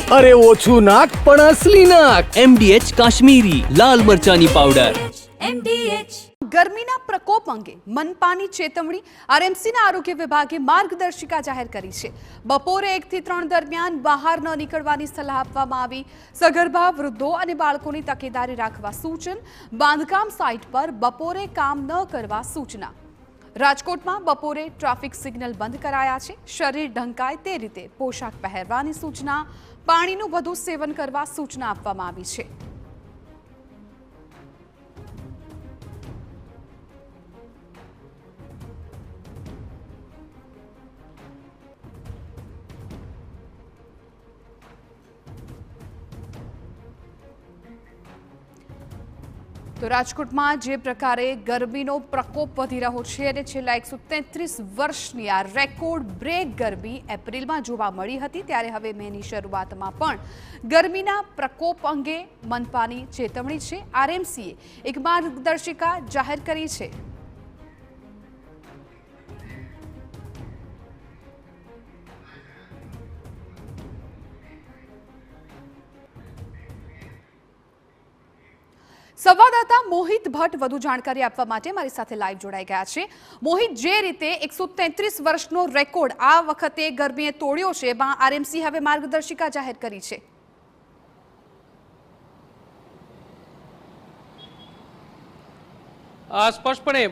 अरे ओछू नाक पण असली नाक। MDH काश्मीरी लाल मरचानी पाउडर। ગરમીના પ્રકોપ અંગે મનપાની ચેતવણી આરએમસીના આરોગ્ય વિભાગે માર્ગદર્શિકા જાહેર કરી છે। બપોરે 1 થી 3 દરમિયાન બહાર ન નીકળવાની સલાહ આપવામાં આવી। સગર્ભા વૃદ્ધો અને બાળકોની તકેદારી રાખવા સૂચન। બાંધકામ સાઇટ પર બપોરે કામ ન કરવા સૂચના। રાજકોટમાં બપોરે ટ્રાફિક સિગ્નલ બંધ કરાયા છે। શરીર ઢંકાય તે રીતે પોશાક પહેરવાની સૂચના। પાણીનું વધુ સેવન કરવા સૂચના આપવામાં આવી છે। તો રાજકોટમાં જે પ્રકારે ગરમીનો પ્રકોપ વધી રહ્યો છે અને છેલ્લા 133 વર્ષની આ રેકોર્ડ બ્રેક ગરમી એપ્રિલમાં જોવા મળી હતી, ત્યારે હવે મેની શરૂઆતમાં પણ ગરમીના પ્રકોપ અંગે મનપાની ચેતવણી છે। આરએમસીએ એક માર્ગદર્શિકા જાહેર કરી છે। સંવાદદાતા મોહિત ભટ્ટ વધુ જાણકારી આપવા માટે મારી સાથે લાઈવ જોડાઈ ગયા છે। મોહિત, જે રીતે 133 વર્ષનો રેકોર્ડ આ વખતે ગરમીએ તોડ્યો છે, એમાં આરએમસી હવે માર્ગદર્શિકા જાહેર કરી છે। સ્પષ્ટપણે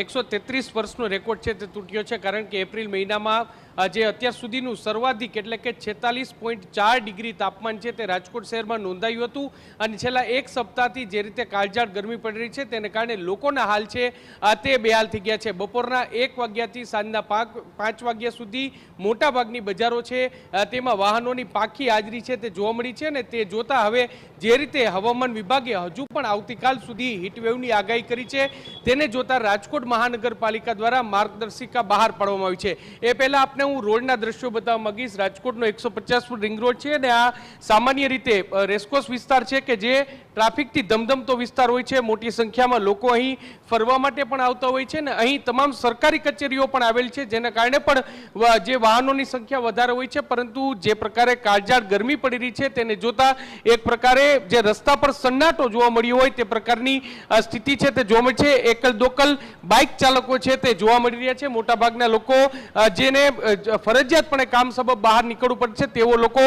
133 વર્ષનો રેકોર્ડ છે તે તૂટ્યો છે, કારણ કે એપ્રિલ મહિનામાં જે અત્યાર સુધીનું સર્વાધિક એટલે કે 46.4 ડિગ્રી તાપમાન છે તે રાજકોટ શહેરમાં નોંધાયું હતું। અને છેલ્લા એક સપ્તાહથી જે રીતે કાળઝાળ ગરમી પડી રહી છે તેને કારણે લોકોના હાલ છે તે બેહાલ થઈ ગયા છે। બપોરના 1 વાગ્યાથી સાંજના 5 વાગ્યા સુધી મોટાભાગની બજારો છે તેમાં વાહનોની પાખી હાજરી છે તે જોવા મળી છે। અને તે જોતા હવે જે રીતે હવામાન વિભાગે હજુ પણ આવતીકાલ સુધી હીટવેવની આગાહી કરી છે તેને જોતા રાજકોટ મહાનગરપાલિકા દ્વારા માર્ગદર્શિકા બહાર પાડવામાં આવી છે। એ પહેલા આપણે હું રોડના દ્રશ્યો બતાવવા માંગીશ। રાજકોટનો 150 ફૂટ રિંગ રોડ છે અને આ સામાન્ય રીતે રેસકોર્સ વિસ્તાર છે કે જે ટ્રાફિકથી ધમધમતો વિસ્તાર હોય છે। મોટી સંખ્યામાં લોકો અહીં ફરવા માટે પણ આવતા હોય છે અને અહીં તમામ સરકારી કચેરીઓ પણ આવેલ છે, જેના કારણે પણ જે વાહનોની સંખ્યા વધારે હોય છે। પરંતુ જે પ્રકારે કાળઝાળ ગરમી પડી રહી છે તેને જોતા એક પ્રકારે જે રસ્તા પર સન્નાટો જોવા મળ્યો હોય તે પ્રકારની સ્થિતિ છે તે જોવા મળે છે। એકલ દોકલ બાઇક ચાલકો છે તે જોવા મળી રહ્યા છે। મોટાભાગના લોકો જેને ફરજિયાતપણે કામ સબબ બહાર નીકળવું પડશે તેઓ લોકો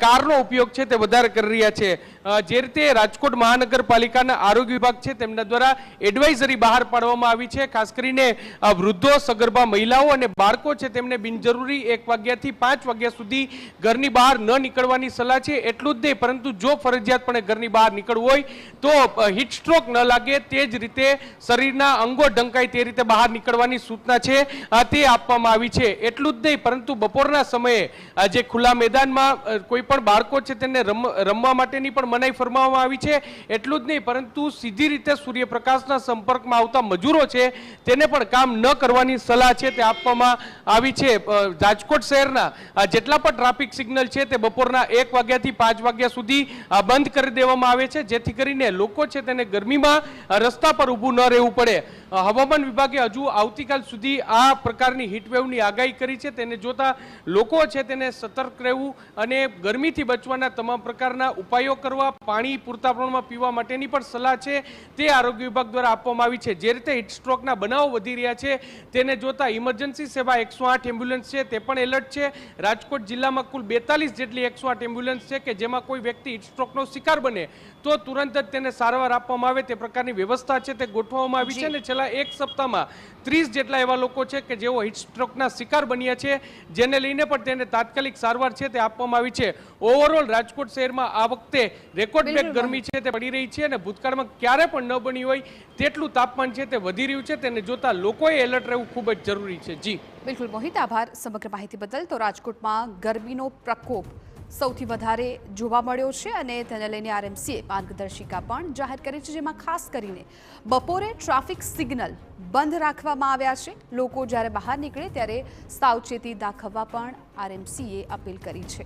કારનો ઉપયોગ છે તે વધારે કરી રહ્યા છે। જે રીતે રાજકોટ મહાનગરપાલિકાના આરોગ્ય વિભાગ છે તેમના દ્વારા એડવાઇઝરી બહાર પાડવામાં આવી છે। ખાસ કરીને વૃદ્ધો, સગર્ભા મહિલાઓ અને બાળકો છે તેમને બિનજરૂરી 1 વાગ્યાથી 5 વાગ્યા સુધી ઘરની બહાર ન નીકળવાની સલાહ છે। એટલું જ નહીં, પરંતુ જો ફરજિયાતપણે ઘરની બહાર નીકળવું હોય તો હીટ સ્ટ્રોક ન લાગે તે જ રીતે શરીરના અંગો ઢંકાય તે રીતે બહાર નીકળવાની સૂચના છે તે આપવામાં આવી છે। એટલું જ નહીં, પરંતુ બપોરના સમયે જે ખુલ્લા મેદાનમાં કોઈ પણ બાળકો છે તેને રમવા માટેની પણ મનાઈ ફરમાવવામાં આવી છે। એટલું જ નહીં, પરંતુ સીધી રીતે સૂર્યપ્રકાશના સંપર્કમાં આવતા મજૂરો છે તેને પણ કામ ન કરવાની સલાહ છે તે આપવામાં આવી છે। રાજકોટ શહેરના જેટલા પણ ટ્રાફિક સિગ્નલ છે તે બપોરના 1 વાગ્યાથી 5 વાગ્યા સુધી બંધ કરી દેવામાં આવે છે, જેથી કરીને લોકો છે તેને ગરમીમાં રસ્તા પર ઊભું ન રહેવું પડે। હવામાન વિભાગે હજુ આવતીકાલ સુધી આ પ્રકારની હીટવેવની આગાહી કરી છે, તેને જોતા લોકો છે તેને સતર્ક રહેવું અને ગરમીથી બચવાના તમામ પ્રકારના ઉપાયો કરવા, પાણી પૂરતા પ્રમાણમાં પીવા માટેની પણ સલાહ છે તે આરોગ્ય વિભાગ દ્વારા આપવામાં આવી છે। જે રીતે હીટ સ્ટ્રોકના બનાવો વધી રહ્યા છે તેને જોતા ઇમરજન્સી સેવા 108 એમ્બ્યુલન્સ છે તે પણ એલર્ટ છે। રાજકોટ જિલ્લામાં કુલ 42 જેટલી 108 એમ્બ્યુલન્સ છે કે જેમાં કોઈ વ્યક્તિ હીટ સ્ટ્રોકનો શિકાર બને તો તુરંત જ તેને સારવાર આપવામાં આવે તે પ્રકારની વ્યવસ્થા છે તે ગોઠવવામાં આવી છે। અને છેલ્લા એક સપ્તાહમાં 30 જેટલા એવા લોકો છે કે જેઓ હીટ સ્ટ્રોકના શિકાર બન્યા છે, જેને લઈને પણ તેને તાત્કાલિક સારવાર છે તે આપવામાં આવી છે। ઓવરઓલ રાજકોટ શહેરમાં આ વખતે રેકોર્ડ બ્રેક ગરમી છે તે પડી રહી છે અને ભૂતકાળમાં ક્યારે પણ ન બની હોય તેટલું તાપમાન છે તે વધી રહ્યું છે, તેને જોતા લોકોએ એલર્ટ રહેવું ખૂબ જ જરૂરી છે। જી બિલકુલ મોહિત, આભાર સમગ્ર માહિતી બદલ। તો રાજકોટમાં ગરમીનો પ્રકોપ સૌથી વધારે જોવા મળ્યો છે અને તેને લઈને આરએમસીએ માર્ગદર્શિકા પણ જાહેર કરી છે, જેમાં ખાસ કરીને બપોરે ટ્રાફિક સિગ્નલ બંધ રાખવામાં આવ્યા છે। લોકો જ્યારે બહાર નીકળે ત્યારે સાવચેતી દાખવવા પણ આરએમસીએ અપીલ કરી છે।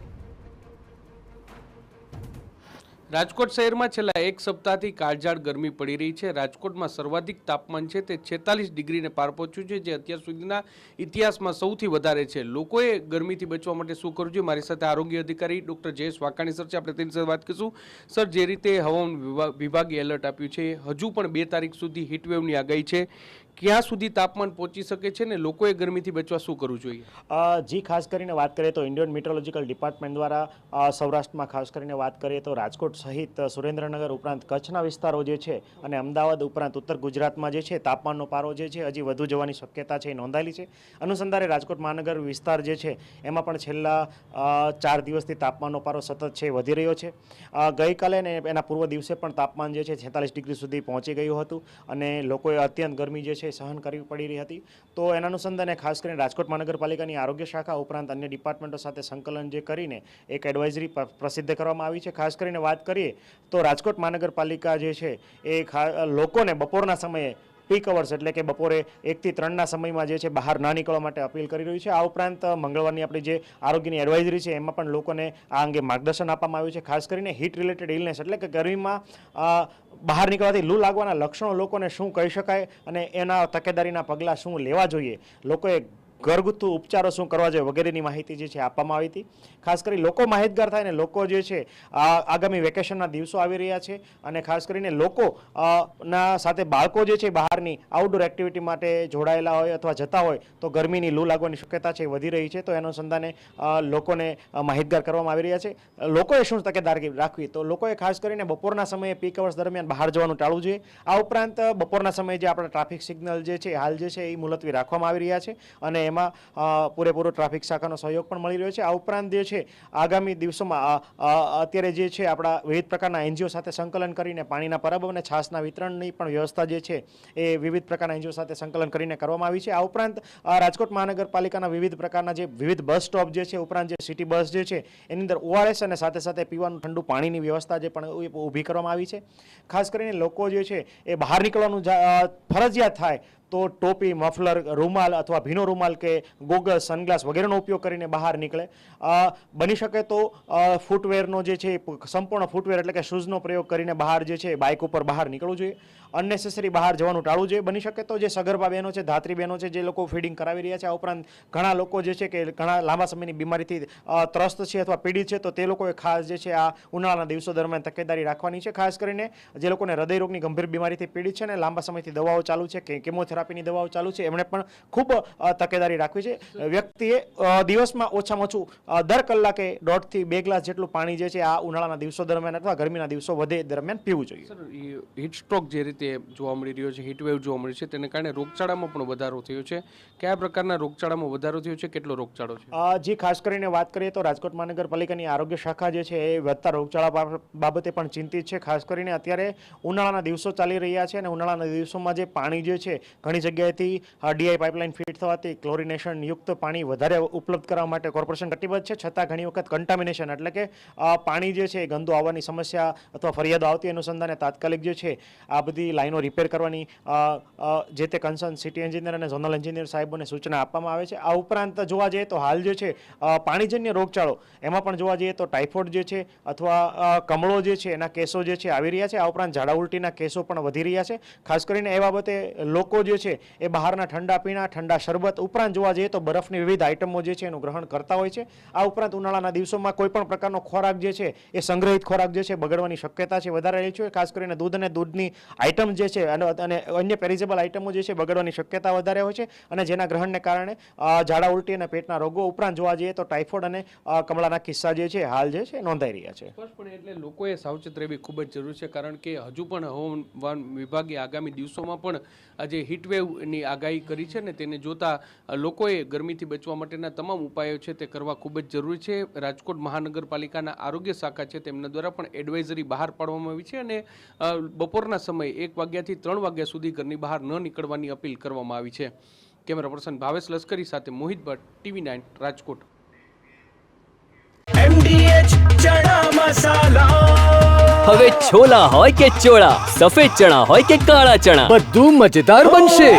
રાજકોટ શહેરમાં છેલ્લા એક સપ્તાહથી કાળઝાળ ગરમી પડી રહી છે. રાજકોટમાં સર્વાધિક તાપમાન છે તે 46 ડિગ્રીને પાર પહોંચ્યું છે, જે અત્યાર સુધીના ઇતિહાસમાં સૌથી વધારે છે. લોકોએ ગરમીથી બચવા માટે શું કરવું જોઈએ? મારી સાથે આરોગ્ય અધિકારી ડૉક્ટર જયેશ વાકાણી સર છે, આપણે તેની સાથે વાત કરીશું. સર, જે રીતે હવામાન વિભાગે એલર્ટ આપ્યું છે, હજુ પણ 2 તારીખ સુધી હીટવેવની આગાહી છે, ક્યાં સુધી તાપમાન પહોંચી શકે છે ને લોકોએ ગરમીથી બચવા શું કરવું જોઈએ? જી, ખાસ કરીને વાત કરીએ તો ઇન્ડિયન મેટ્રોલોજીકલ ડિપાર્ટમેન્ટ દ્વારા સૌરાષ્ટ્રમાં ખાસ કરીને વાત કરીએ તો રાજકોટ સહિત સુરેન્દ્રનગર ઉપરાંત કચ્છના વિસ્તારો જે છે અને અમદાવાદ ઉપરાંત ઉત્તર ગુજરાતમાં જે છે તાપમાનનો પારો જે છે હજી વધુ જવાની શક્યતા છે એ નોંધાયેલી છે. અનુસંધાને રાજકોટ મહાનગર વિસ્તાર જે છે એમાં પણ છેલ્લા 4 દિવસથી તાપમાનનો પારો સતત છે વધી રહ્યો છે. ગઈકાલે ને એના પૂર્વ દિવસે પણ તાપમાન જે છે 46 ડિગ્રી સુધી પહોંચી ગયું હતું અને લોકોએ અત્યંત ગરમી જે છે સહન કરવી પડી રહી હતી. તો એના અનુસંધાને ખાસ કરીને રાજકોટ મહાનગરપાલિકાની આરોગ્ય શાખા ઉપરાંત અન્ય ડિપાર્ટમેન્ટો સાથે સંકલન જે કરીને એક એડવાઇઝરી પ્રસિદ્ધ કરવામાં આવી છે. ખાસ કરીને વાત કરીએ તો રાજકોટ મહાનગરપાલિકા જે છે એ લોકોને બપોરના સમયે પીક અવર્સ એટલે કે બપોરે 1 થી 3ના સમયમાં જે છે બહાર ના નીકળવા માટે અપીલ કરી રહ્યું છે. આ ઉપરાંત મંગળવારની આપણી જે આરોગ્યની એડવાઇઝરી છે એમાં પણ લોકોને આ અંગે માર્ગદર્શન આપવામાં આવ્યું છે. ખાસ કરીને હીટ રિલેટેડ ઇલનેસ એટલે કે ગરમીમાં બહાર નીકળવાથી લૂ લાગવાના લક્ષણો લોકોને શું કહી શકાય અને એના તકેદારીના પગલાં શું લેવા જોઈએ, લોકોએ ઘરગથ્થુ ઉપચારો શું કરવા જોઈએ વગેરેની માહિતી જે છે આપવામાં આવી હતી. ખાસ કરી લોકો માહિતગાર થાય ને લોકો જે છે આગામી વેકેશનના દિવસો આવી રહ્યા છે અને ખાસ કરીને લોકો ના સાથે બાળકો જે છે બહારની આઉટડોર એક્ટિવિટી માટે જોડાયેલા હોય અથવા જતા હોય તો ગરમીની લૂ લાગવાની શક્યતા છે વધી રહી છે. તો એના અનુસંધાને લોકોને માહિતગાર કરવામાં આવી રહ્યા છે. લોકોએ શું તકેદારી રાખવી? તો લોકોએ ખાસ કરીને બપોરના સમયે પીક અવર્સ દરમિયાન બહાર જવાનું ટાળવું જોઈએ. આ ઉપરાંત બપોરના સમયે જે આપણા ટ્રાફિક સિગ્નલ જે છે હાલ જે છે એ મુલતવી રાખવામાં આવી રહ્યા છે અને એમાં પૂરેપૂરો ટ્રાફિક શાખાનો સહયોગ પણ મળી રહ્યો છે. આ ઉપરાંત જે છે આગામી દિવસોમાં અત્યારે જે છે આપણા વિવિધ પ્રકારના એનજીઓ સાથે સંકલન કરીને પાણીના પરબ અને છાસના વિતરણની પણ વ્યવસ્થા જે છે એ વિવિધ પ્રકારના એનજીઓ સાથે સંકલન કરીને કરવામાં આવી છે. આ ઉપરાંત રાજકોટ મહાનગરપાલિકાના વિવિધ પ્રકારના જે વિવિધ બસ સ્ટોપ જે છે ઉપરાંત જે સિટી બસ જે છે એની અંદર ORS અને સાથે સાથે પીવાનું ઠંડુ પાણીની વ્યવસ્થા જે પણ ઊભી કરવામાં આવી છે. ખાસ કરીને લોકો જે છે એ બહાર નીકળવાનું ફરજિયાત થાય તો ટોપી, મફલર, રૂમાલ અથવા ભીનો રૂમાલ કે ગોગલ્સ, સનગ્લાસ વગેરેનો ઉપયોગ કરીને બહાર નીકળે. બની શકે તો ફૂટવેરનો જે છે સંપૂર્ણ ફૂટવેર એટલે કે શૂઝનો પ્રયોગ કરીને બહાર જે છે બાઇક ઉપર બહાર નીકળવું જોઈએ. અનનેસેસરી બહાર જવાનું ટાળવું જોઈએ. બની શકે તો જે સગર્ભા બહેનો છે, ધાત્રી બહેનો છે, જે લોકો ફીડિંગ કરાવી રહ્યા છે, આ ઉપરાંત ઘણા લોકો જે છે કે ઘણા લાંબા સમયની બીમારીથી ત્રસ્ત છે અથવા પીડિત છે તો તે લોકોએ ખાસ જે છે આ ઉનાળાના દિવસો દરમિયાન તકેદારી રાખવાની છે. ખાસ કરીને જે લોકોને હૃદયરોગની ગંભીર બીમારીથી પીડિત છે અને લાંબા સમયથી દવાઓ ચાલુ છે કે કેમોથેરાપીની દવાઓ ચાલુ છે એમણે પણ ખૂબ તકેદારી રાખવી છે. વ્યક્તિએ દિવસમાં ઓછામાં ઓછું દર કલાકે 1.5 થી 2 ગ્લાસ જેટલું પાણી જે છે આ ઉનાળાના દિવસો દરમિયાન અથવા ગરમીના દિવસો વધે દરમિયાન પીવું જોઈએ. સર, હીટ સ્ટ્રોક જે રીતે જોવા મળી રહ્યો છે, હીટવેવ જોવા મળી છે, તેને કારણે રોગચાળામાં પણ વધારો થયો છે. કયા પ્રકારના રોગચાળામાં વધારો થયો છે? કેટલો રોગચાળો છે? જી, ખાસ કરીને વાત કરીએ તો રાજકોટ મહાનગરપાલિકાની આરોગ્ય શાખા જે છે એ વધતા રોગચાળા બાબતે પણ ચિંતિત છે. ખાસ કરીને અત્યારે ઉનાળાના દિવસો ચાલી રહ્યા છે અને ઉનાળાના દિવસોમાં જે પાણી જે છે ઘણી જગ્યાએથી ડીઆઈ પાઇપલાઇન ફિટ થવાથી ક્લોરિનેશન યુક્ત પાણી વધારે ઉપલબ્ધ કરવા માટે કોર્પોરેશન કટિબદ્ધ છે. છતાં ઘણી વખત કન્ટામિનેશન એટલે કે પાણી જે છે ગંદુ આવવાની સમસ્યા અથવા ફરિયાદો આવતી અનુસંધાને તાત્કાલિક જે છે આ બધી લાઈનો રિપેર કરવાની જે તે કન્સર્ન સિટી એન્જિનિયર અને ઝોનલ એન્જિનિયર સાહેબોને સૂચના આપવામાં આવે છે. આ ઉપરાંત જોવા જઈએ તો હાલ જે છે પાણીજન્ય રોગચાળો એમાં પણ જોવા જઈએ તો ટાઇફોઇડ જે છે અથવા કમળો જે છે એના કેસો જે છે આવી રહ્યા છે. આ ઉપરાંત ઝાડા ઉલટીના કેસો પણ વધી રહ્યા છે. ખાસ કરીને એ બાબતે લોકો જે છે એ બહારના ઠંડા પીણા, ઠંડા શરબત ઉપરાંત જોવા જઈએ તો બરફની વિવિધ આઇટમો જે છે એનું ગ્રહણ કરતા હોય છે. આ ઉપરાંત ઉનાળાના દિવસોમાં કોઈ પણ પ્રકારનો ખોરાક જે છે એ સંગ્રહિત ખોરાક જે છે બગડવાની શક્યતા છે વધારે રહી છે. ખાસ કરીને દૂધ અને દૂધની આઇટમ જે છે અને અન્ય પેરિઝેબલ આઇટમો જે છે બગડવાની શક્યતા વધારે હોય છે અને જેના ગ્રહણને કારણે ઝાડા ઉલટી અને પેટના રોગો ઉપરાંત જોવા જઈએ તો ટાઇફોઇડ અને કમળાના કિસ્સા જે છે હાલ જે છે નોંધાઈ રહ્યા છે. સ્પષ્ટપણે એટલે લોકોએ સાવચેત રહેવી ખૂબ જ જરૂરી છે, કારણ કે હજુ પણ હવામાન વિભાગે આગામી દિવસોમાં પણ આજે હીટવેવની આગાહી કરી છે ને તેને જોતા લોકોએ ગરમીથી બચવા માટેના તમામ ઉપાયો છે તે કરવા ખૂબ જ જરૂરી છે. રાજકોટ મહાનગરપાલિકાના આરોગ્ય શાખા છે તેમના દ્વારા પણ એડવાઇઝરી બહાર પાડવામાં આવી છે અને બપોરના સમયે 1 વાગ્યાથી 3 વાગ્યા સુધી ઘરની બહાર ન નીકળવાની અપીલ કરવામાં આવી છે. કેમેરા પર્સન ભાવેશ લશ્કરી સાથે મોહિત ભટ્ટ, TV9 રાજકોટ. હવે છોલા હોય કે ચોળા, સફેદ ચણા હોય કે કાળા ચણા, બધું મજેદાર બનશે.